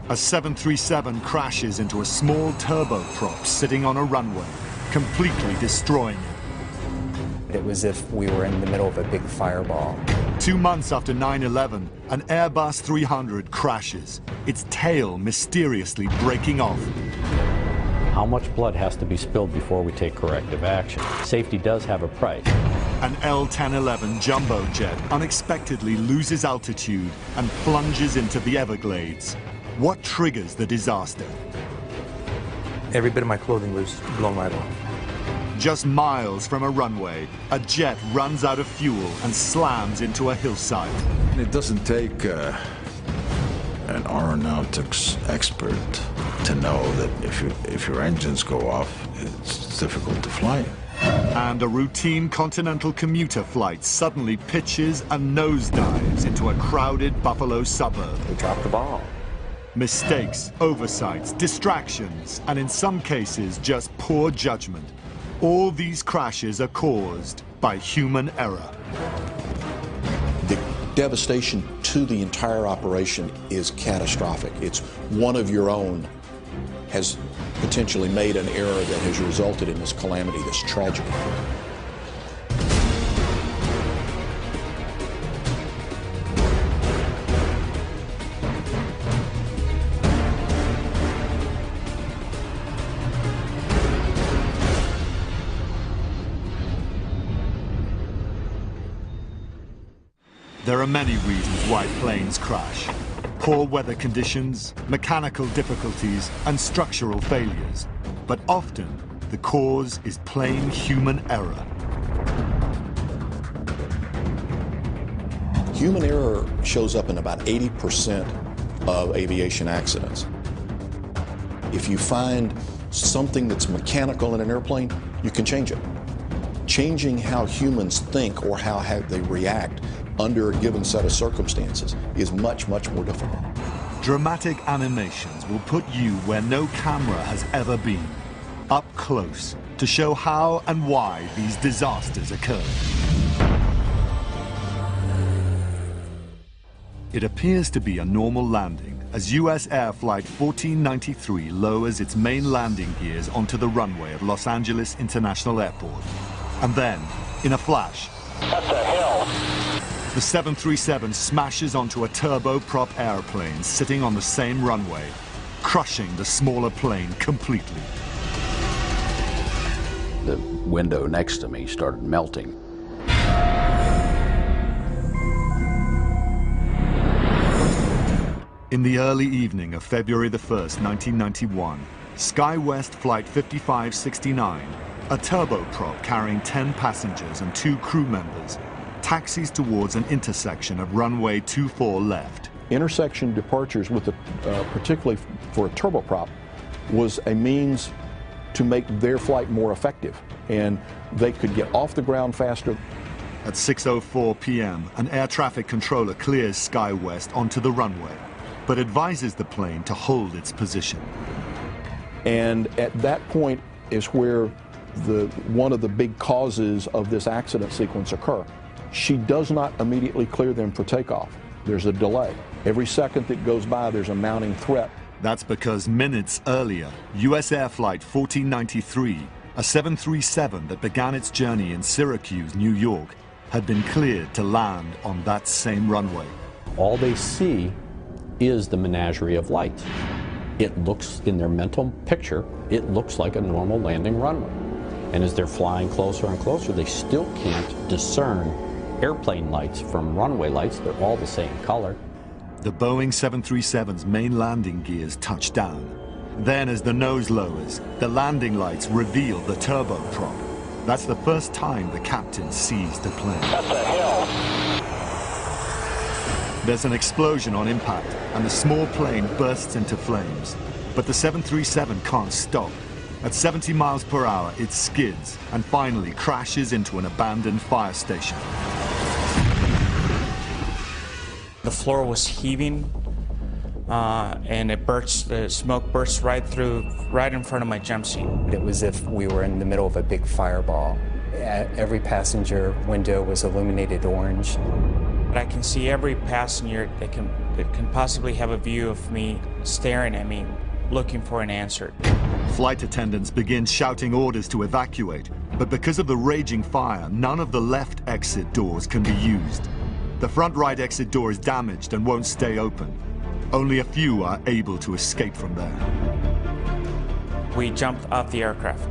A 737 crashes into a small turboprop sitting on a runway, completely destroying it. It was as if we were in the middle of a big fireball. 2 months after 9/11, an Airbus 300 crashes, its tail mysteriously breaking off. How much blood has to be spilled before we take corrective action? Safety does have a price. An L-1011 jumbo jet unexpectedly loses altitude and plunges into the Everglades. What triggers the disaster? Every bit of my clothing was blown right off. Just miles from a runway, a jet runs out of fuel and slams into a hillside. It doesn't take an aeronautics expert to know that if your engines go off, it's difficult to fly. And a routine continental commuter flight suddenly pitches and nosedives into a crowded Buffalo suburb. We dropped the ball. Mistakes, oversights, distractions, and in some cases, just poor judgment. All these crashes are caused by human error. The devastation to the entire operation is catastrophic. It's one of your own has potentially made an error that has resulted in this calamity, this tragedy. There are many reasons why planes crash. Poor weather conditions, mechanical difficulties, and structural failures. But often, the cause is plain human error. Human error shows up in about 80% of aviation accidents. If you find something that's mechanical in an airplane, you can change it. Changing how humans think or how they react under a given set of circumstances is much, much more difficult. Dramatic animations will put you where no camera has ever been, up close, to show how and why these disasters occur. It appears to be a normal landing as US Air Flight 1493 lowers its main landing gears onto the runway at Los-Angeles-International Airport. And then, in a flash, that's a hill. The 737 smashes onto a turboprop airplane sitting on the same runway, crushing the smaller plane completely. The window next to me started melting. In the early evening of February the 1st, 1991, SkyWest Flight 5569, a turboprop carrying 10 passengers and 2 crew members, taxis towards an intersection of runway 24 left. Intersection departures, with particularly for a turboprop, was a means to make their flight more effective, and they could get off the ground faster. At 6:04 p.m., an air traffic controller clears SkyWest onto the runway, but advises the plane to hold its position. And at that point is where one of the big causes of this accident sequence occur. She does not immediately clear them for takeoff. There's a delay. Every second that goes by, there's a mounting threat. That's because minutes earlier, US Air Flight 1493, a 737 that began its journey in Syracuse, New York, had been cleared to land on that same runway. All they see is the menagerie of lights. It looks, in their mental picture, it looks like a normal landing runway. And as they're flying closer and closer, they still can't discern airplane lights from runway lights. They're all the same color. The Boeing 737's main landing gears touch down. Then, as the nose lowers, the landing lights reveal the turboprop. That's the first time the captain sees the plane. That's a hill. There's an explosion on impact, and the small plane bursts into flames. But the 737 can't stop. At 70 miles per hour, it skids and finally crashes into an abandoned fire station. The floor was heaving, and the smoke burst right in front of my jump seat. It was as if we were in the middle of a big fireball. Every passenger window was illuminated orange. But I can see every passenger, that can possibly have a view of me staring at me, looking for an answer. Flight attendants begin shouting orders to evacuate, but because of the raging fire, none of the left exit doors can be used. The front right exit door is damaged and won't stay open. Only a few are able to escape from there. We jumped off the aircraft.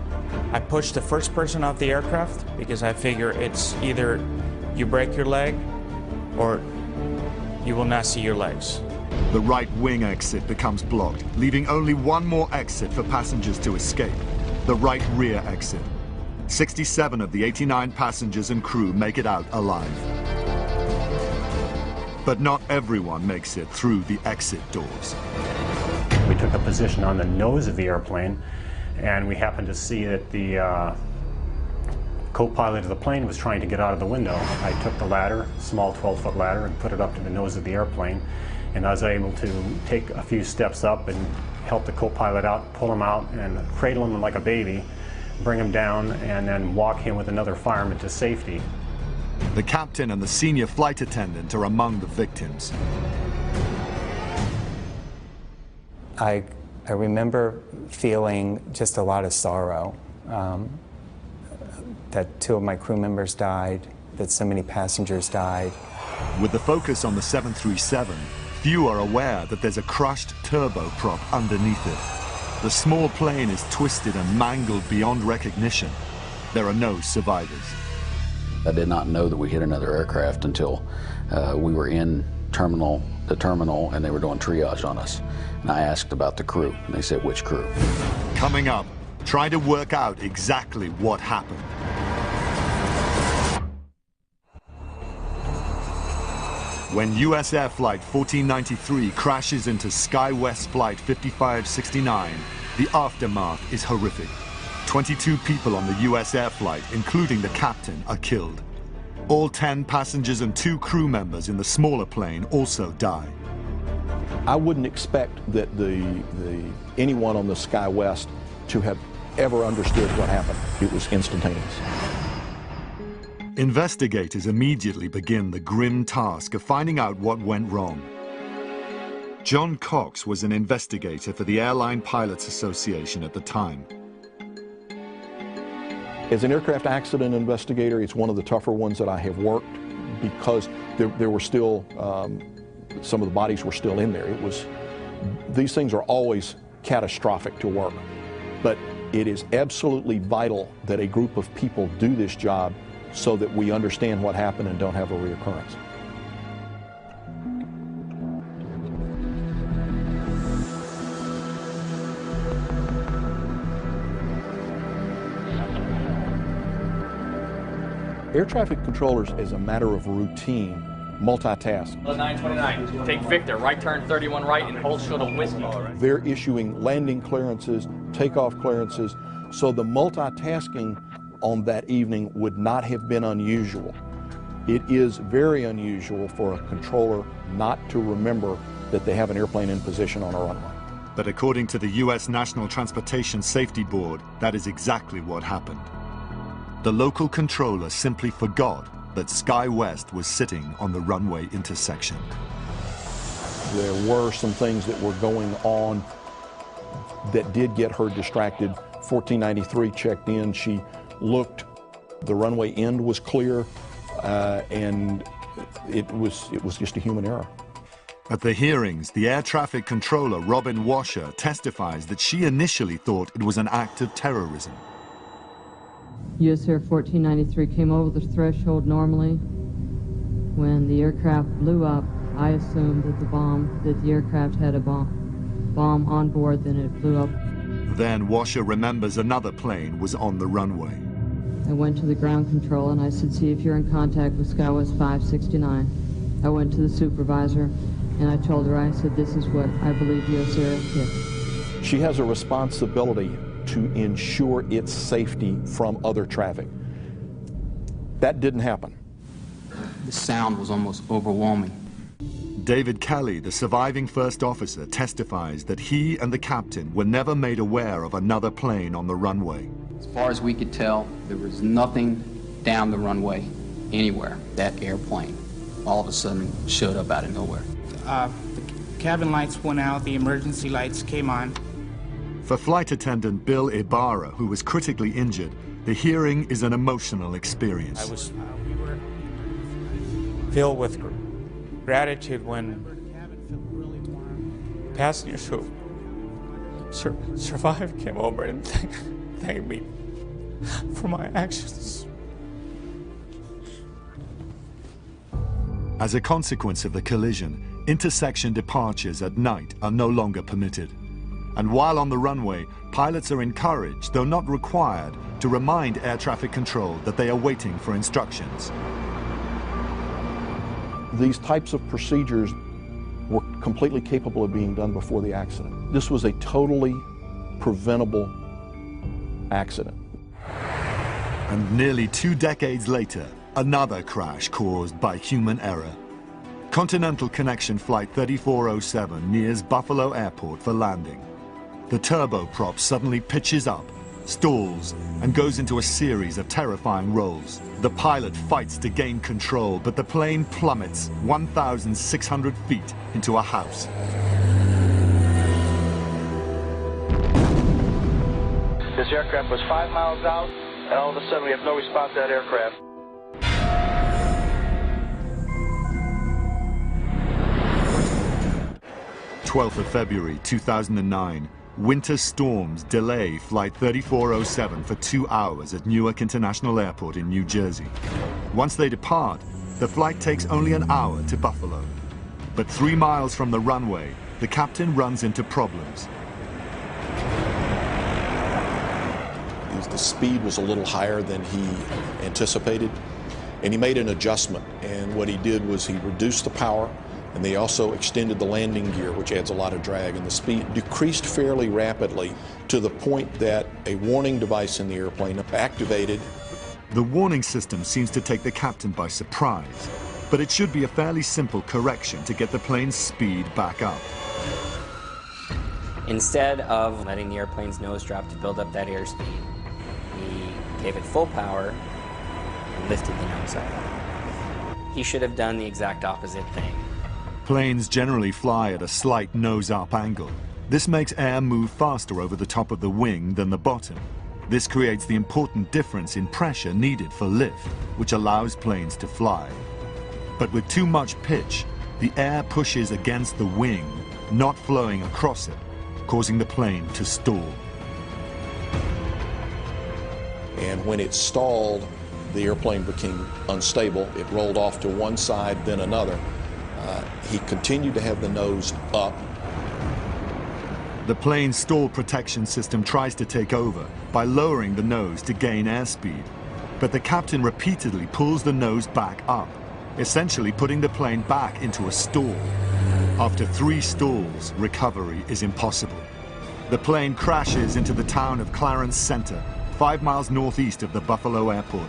I pushed the first person off the aircraft because I figure it's either you break your leg or you will not see your legs. The right wing exit becomes blocked, leaving only one more exit for passengers to escape, the right rear exit. 67 of the 89 passengers and crew make it out alive. But not everyone makes it through the exit doors. We took a position on the nose of the airplane, and we happened to see that the co-pilot of the plane was trying to get out of the window. I took the ladder, small 12-foot ladder, and put it up to the nose of the airplane. And I was able to take a few steps up and help the co-pilot out, pull him out, and cradle him like a baby, bring him down, and then walk him with another fireman to safety. The captain and the senior flight attendant are among the victims. I remember feeling just a lot of sorrow that 2 of my crew members died, that so many passengers died. With the focus on the 737, few are aware that there's a crushed turboprop underneath it. The small plane is twisted and mangled beyond recognition. There are no survivors. I did not know that we hit another aircraft until we were in the terminal, and they were doing triage on us. And I asked about the crew, and they said, "Which crew?" Coming up, try to work out exactly what happened. When US Air Flight 1493 crashes into SkyWest Flight 5569, the aftermath is horrific. 22 people on the US Air Flight, including the captain, are killed. All 10 passengers and 2 crew members in the smaller plane also die. I wouldn't expect that anyone on the SkyWest to have ever understood what happened. It was instantaneous. Investigators immediately begin the grim task of finding out what went wrong. John Cox was an investigator for the Airline Pilots Association at the time. As an aircraft accident investigator, it's one of the tougher ones that I have worked because there were still, some of the bodies were still in there. These things are always catastrophic to work, but it is absolutely vital that a group of people do this job so that we understand what happened and don't have a reoccurrence. Air traffic controllers, as a matter of routine, multitask. 929, take Victor, right turn 31 right and hold short of whiskey. They're issuing landing clearances, takeoff clearances, so the multitasking on that evening would not have been unusual. It is very unusual for a controller not to remember that they have an airplane in position on a runway. But according to the U.S. National Transportation Safety Board, that is exactly what happened. The local controller simply forgot that SkyWest was sitting on the runway intersection. There were some things that were going on that did get her distracted. 1493 checked in, she looked, the runway end was clear, and it was just a human error. At the hearings, the air traffic controller, Robin Washer, testifies that she initially thought it was an act of terrorism. US Air 1493 came over the threshold normally. When the aircraft blew up, I assumed that the aircraft had a bomb on board, then it blew up. Then Washer remembers another plane was on the runway. I went to the ground control and I said, see if you're in contact with SkyWest 569. I went to the supervisor and I told her, I said, this is what I believe US Air hit. She has a responsibility to ensure its safety from other traffic. That didn't happen. The sound was almost overwhelming. David Kelly, the surviving first officer, testifies that he and the captain were never made aware of another plane on the runway. As far as we could tell, there was nothing down the runway anywhere. That airplane all of a sudden showed up out of nowhere. The cabin lights went out, the emergency lights came on. For flight attendant Bill Ibarra, who was critically injured, the hearing is an emotional experience. We were filled with gratitude when passengers who survived came over and thanked me for my actions. As a consequence of the collision, intersection departures at night are no longer permitted. And while on the runway, pilots are encouraged, though not required, to remind air traffic control that they are waiting for instructions. These types of procedures were completely capable of being done before the accident. This was a totally preventable accident. And nearly 2 decades later, another crash caused by human error. Continental Connection Flight 3407 nears Buffalo Airport for landing. The turboprop suddenly pitches up, stalls, and goes into a series of terrifying rolls. The pilot fights to gain control, but the plane plummets 1,600 feet into a house. This aircraft was 5 miles out, and all of a sudden we have no response to that aircraft. February 2009, winter storms delay Flight 3407 for 2 hours at Newark International Airport in New Jersey. Once they depart, the flight takes only an hour to Buffalo. But 3 miles from the runway, the captain runs into problems. The speed was a little higher than he anticipated, and he made an adjustment. And what he did was he reduced the power, and they also extended the landing gear, which adds a lot of drag, and the speed decreased fairly rapidly to the point that a warning device in the airplane activated. The warning system seems to take the captain by surprise, but it should be a fairly simple correction to get the plane's speed back up. Instead of letting the airplane's nose drop to build up that airspeed, he gave it full power and lifted the nose up. He should have done the exact opposite thing. Planes generally fly at a slight nose-up angle. This makes air move faster over the top of the wing than the bottom. This creates the important difference in pressure needed for lift, which allows planes to fly. But with too much pitch, the air pushes against the wing, not flowing across it, causing the plane to stall. And when it stalled, the airplane became unstable. It rolled off to one side, then another. He continued to have the nose up. The plane's stall protection system tries to take over by lowering the nose to gain airspeed. But the captain repeatedly pulls the nose back up, essentially putting the plane back into a stall. After 3 stalls, recovery is impossible. The plane crashes into the town of Clarence Center, 5 miles northeast of the Buffalo Airport.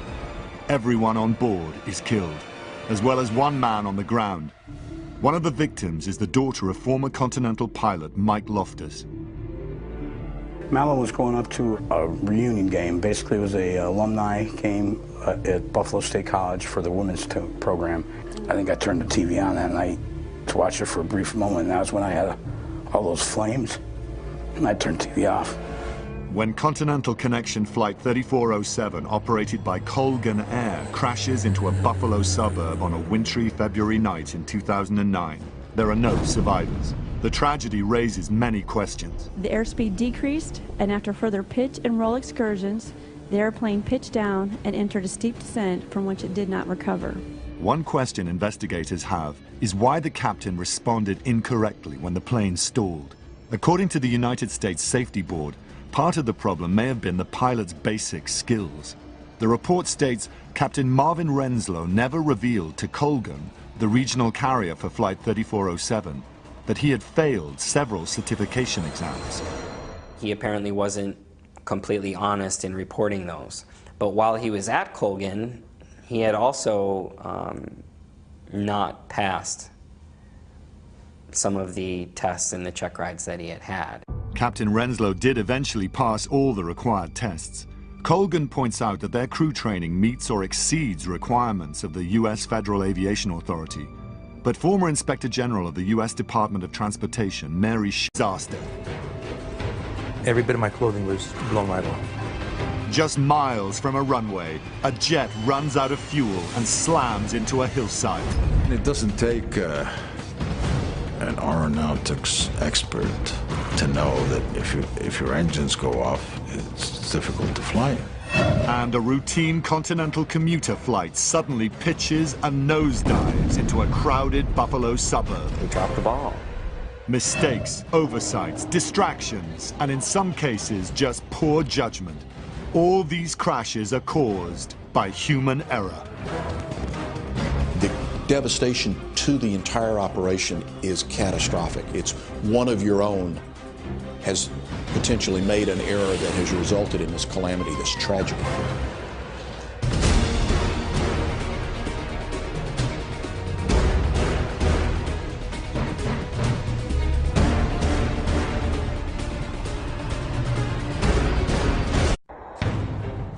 Everyone on board is killed, as well as 1 man on the ground. One of the victims is the daughter of former Continental pilot Mike Loftus. Mallow was going up to a reunion game. Basically, it was a alumni game at Buffalo State College for the women's program. I think I turned the TV on that night to watch it for a brief moment, and that was when I had all those flames, and I turned the TV off. When Continental Connection Flight 3407, operated by Colgan Air, crashes into a Buffalo suburb on a wintry February night in 2009, there are no survivors. The tragedy raises many questions. The airspeed decreased, and after further pitch and roll excursions, the airplane pitched down and entered a steep descent from which it did not recover. One question investigators have is why the captain responded incorrectly when the plane stalled. According to the United States Safety Board, part of the problem may have been the pilot's basic skills. The report states Captain Marvin Renslow never revealed to Colgan, the regional carrier for Flight 3407, that he had failed several certification exams. He apparently wasn't completely honest in reporting those. But while he was at Colgan, he had also not passed some of the tests and the check rides that he had had. Captain Renslow did eventually pass all the required tests. Colgan points out that their crew training meets or exceeds requirements of the U.S. Federal Aviation Authority. But former Inspector General of the U.S. Department of Transportation, Mary disaster. Every bit of my clothing was blown right off. Just miles from a runway, a jet runs out of fuel and slams into a hillside. It doesn't take an aeronautics expert to know that if your engines go off, it's difficult to fly it. And a routine continental commuter flight suddenly pitches and nosedives into a crowded Buffalo suburb. We dropped the ball. Mistakes, oversights, distractions, and in some cases, just poor judgment. All these crashes are caused by human error. The devastation to the entire operation is catastrophic. It's one of your own has potentially made an error that has resulted in this calamity, this tragedy.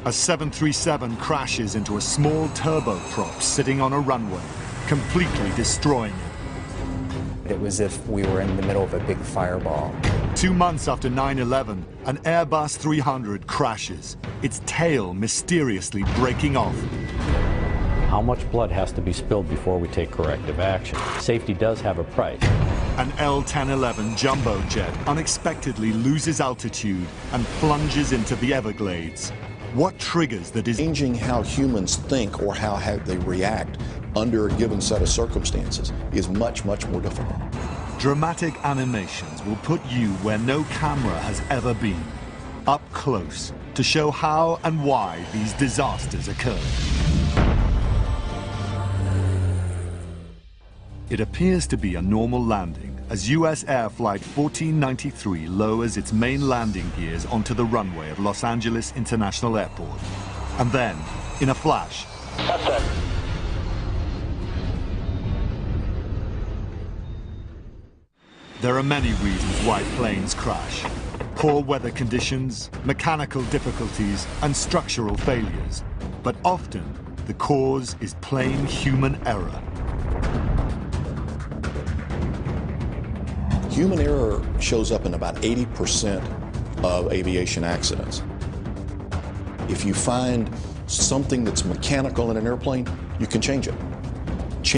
A 737 crashes into a small turboprop sitting on a runway, completely destroying it. It was as if we were in the middle of a big fireball. 2 months after 9/11, an Airbus 300 crashes, its tail mysteriously breaking off. How much blood has to be spilled before we take corrective action? Safety does have a price. An L-1011 jumbo jet unexpectedly loses altitude and plunges into the Everglades. What triggers the disaster? Changing how humans think or how they react under a given set of circumstances is much, much more difficult. Dramatic animations will put you where no camera has ever been, up close, to show how and why these disasters occur. It appears to be a normal landing as U.S. Air Flight 1493 lowers its main landing gears onto the runway at Los-Angeles-International Airport. And then, in a flash, there are many reasons why planes crash. Poor weather conditions, mechanical difficulties, and structural failures. But often, the cause is plain human error. Human error shows up in about 80% of aviation accidents. If you find something that's mechanical in an airplane, you can change it.